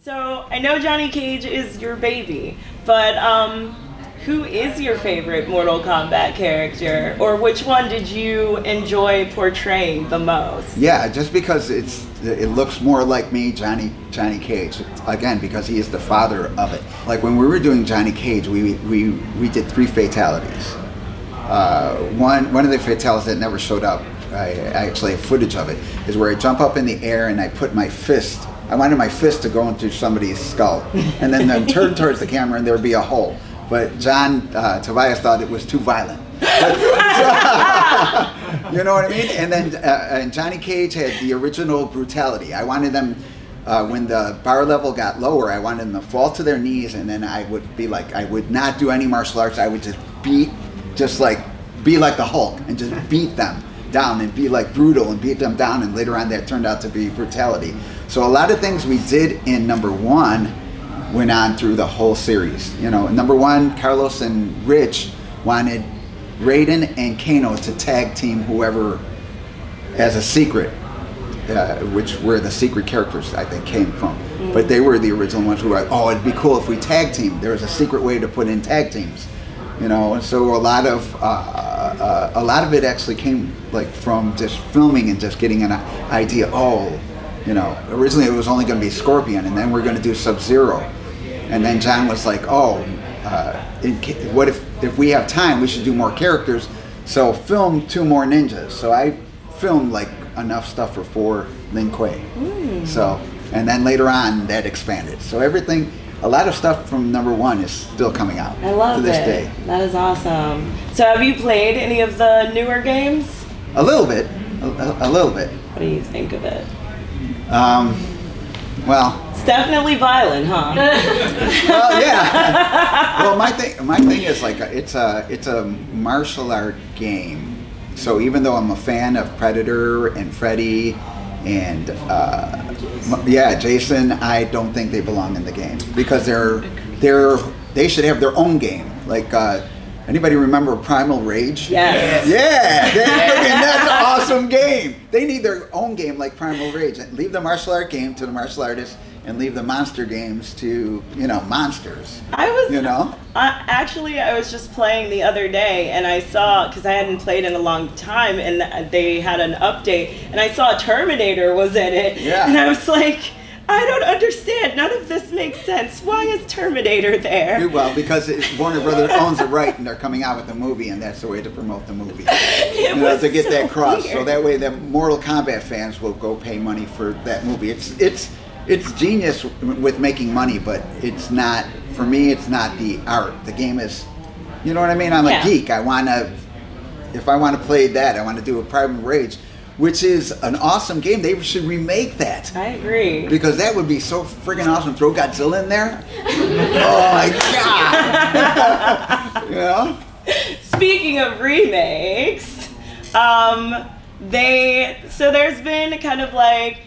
So I know Johnny Cage is your baby, but who is your favorite Mortal Kombat character, or which one did you enjoy portraying the most? Yeah, just because it looks more like me, Johnny Cage. Again, because he is the father of it. Like when we were doing Johnny Cage, we did 3 fatalities. One of the fatalities that never showed up, I actually have footage of it, is where I jump up in the air and I put my fist. I wanted my fist to go into somebody's skull, and then turn towards the camera and there would be a hole. But John Tobias thought it was too violent. But, you know what I mean? And then and Johnny Cage had the original brutality. I wanted them, when the bar level got lower, I wanted them to fall to their knees, and then I would be like, I would not do any martial arts. I would just be like the Hulk and just beat them down and be like brutal and beat them down. And later on, that turned out to be brutality. So a lot of things we did in #1 went on through the whole series. You know, #1, Carlos and Rich wanted Raiden and Kano to tag team whoever as a secret, which were the secret characters I think came from. But they were the original ones who were like, oh, it'd be cool if we tag team. There was a secret way to put in tag teams. You know, and so a lot of it actually came like from just filming and just getting an idea. Oh, you know, originally it was only going to be Scorpion, and then we're going to do Sub-Zero. And then John was like, oh, what if we have time, we should do more characters, so film 2 more ninjas. So I filmed like enough stuff for 4 Lin Kuei. So, and then later on that expanded. So everything, a lot of stuff from #1 is still coming out to this day. That is awesome. So have you played any of the newer games? A little bit, a little bit. What do you think of it? Well, it's definitely violent, huh? well, yeah. Well, my thing is like it's a martial art game. So even though I'm a fan of Predator and Freddy and Jason, I don't think they belong in the game because they should have their own game. Like anybody remember Primal Rage? Yes. Yeah, that's an awesome game. They need their own game like Primal Rage. Leave the martial art game to the martial artists, and leave the monster games to, you know, monsters. I was just playing the other day, and I saw, because I hadn't played in a long time, and they had an update, and I saw Terminator was in it, and I was like, I don't understand. None of this makes sense. Why is Terminator there? Well, because Warner Brothers owns the right, and they're coming out with a movie, and that's the way to promote the movie. To get that cross, so that way the Mortal Kombat fans will go pay money for that movie. It's genius with making money, but it's not, for me, it's not the art. The game is, you know what I mean? I'm a geek. If I want to play that, I want to do a Primal Rage, which is an awesome game. They should remake that. I agree. Because that would be so friggin' awesome. Throw Godzilla in there. Oh my God. You know? Speaking of remakes, there's been kind of like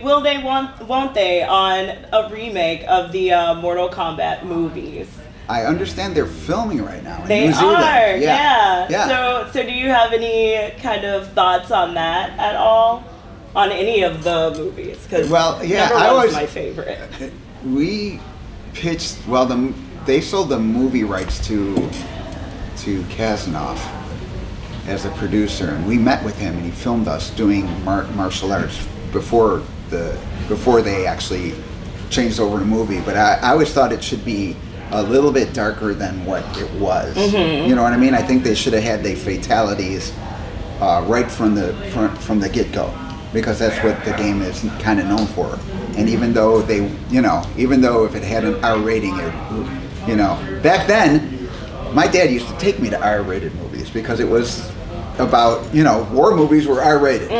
will they, won't they on a remake of the Mortal Kombat movies. I understand they're filming right now in They New Zealand. are, yeah. So do you have any kind of thoughts on that at all? On any of the movies? Because #1's my favorite. We pitched, they sold the movie rights to Kazanov as a producer, and we met with him, and he filmed us doing martial arts before they actually changed over to movie. But I always thought it should be a little bit darker than what it was. You know what I mean? I think they should have had the fatalities right from the get-go, because that's what the game is kind of known for. And even though if it had an R rating, back then, my dad used to take me to R-rated movies because it was about, war movies were R-rated.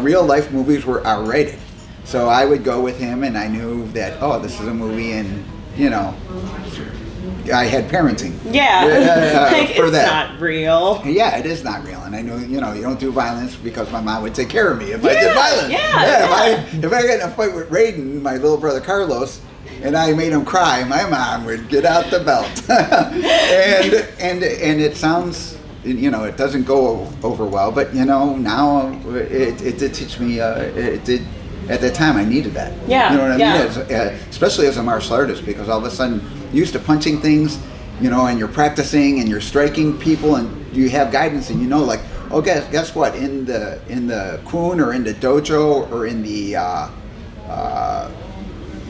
Real life movies were R-rated. So I would go with him, and I knew that, oh, this is a movie, and I had parenting. For that. It's not real. Yeah, it is not real, and I knew, you don't do violence because my mom would take care of me if I did violence. If I got in a fight with Raiden, my little brother Carlos, and I made him cry, my mom would get out the belt. and it sounds, it doesn't go over well, but now it did teach me, it did at that time I needed that. Yeah. You know what I mean? Especially as a martial artist, because all of a sudden you're used to punching things, you know, and you're practicing and you're striking people and you have guidance and you know, like, oh, guess what? In the kun or in the dojo or in the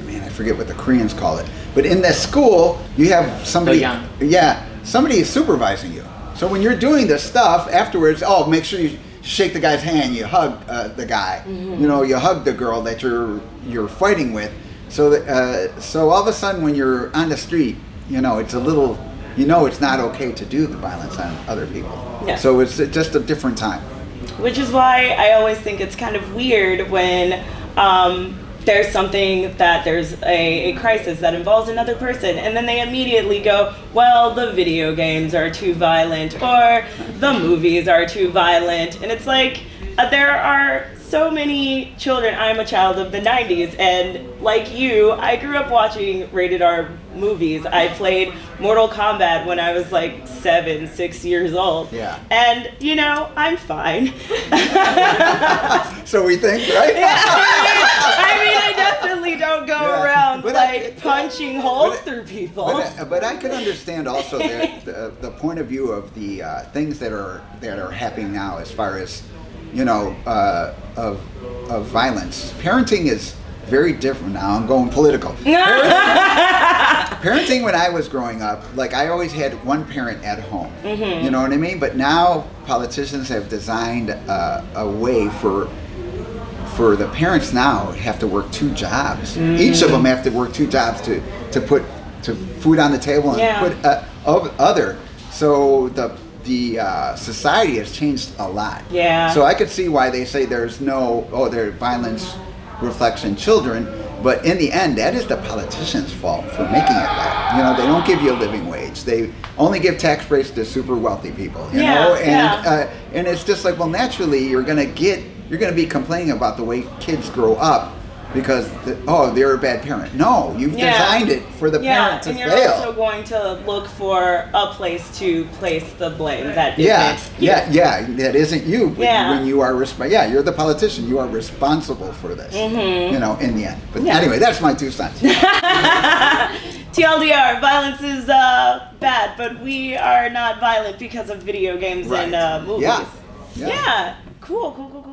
man, I forget what the Koreans call it, but in that school you have somebody, somebody supervising you. So when you're doing this stuff afterwards, oh, make sure you shake the guy's hand, you hug the guy, you know, you hug the girl that you're fighting with. So that, so all of a sudden when you're on the street, you know, it's a little, you know, it's not okay to do the violence on other people. Yeah. So it's just a different time. Which is why I always think it's kind of weird when there's something that there's a crisis that involves another person, and then they immediately go, well, the video games are too violent, or the movies are too violent. And it's like, there are so many children. I'm a child of the 90s, and like you, I grew up watching rated R movies. I played Mortal Kombat when I was like 6 years old. Yeah. And, you know, I'm fine. So we think, right? Yeah, I mean, I definitely don't go around punching holes through people. But I can understand also the point of view of the things that are happening now as far as, you know, of violence. Parenting is very different now. I'm going political. Parenting when I was growing up, like I always had one parent at home. You know what I mean? But now politicians have designed a way for the parents now have to work 2 jobs. Each of them have to work 2 jobs to put food on the table and put other. So the society has changed a lot. Yeah. So I could see why they say there's their violence reflects in children, but in the end, that is the politicians' fault for making it that. You know, they don't give you a living wage. They only give tax breaks to super wealthy people. You know, and it's just like, well, naturally, you're gonna be complaining about the way kids grow up. Because they're a bad parent. No, you've designed it for the parent to fail. And you're also going to look for a place to place the blame that isn't you. That isn't you. When you are you're the politician. You are responsible for this. You know, in the end. But anyway, that's my 2 cents. TLDR, violence is bad, but we are not violent because of video games and movies. Yeah. Cool.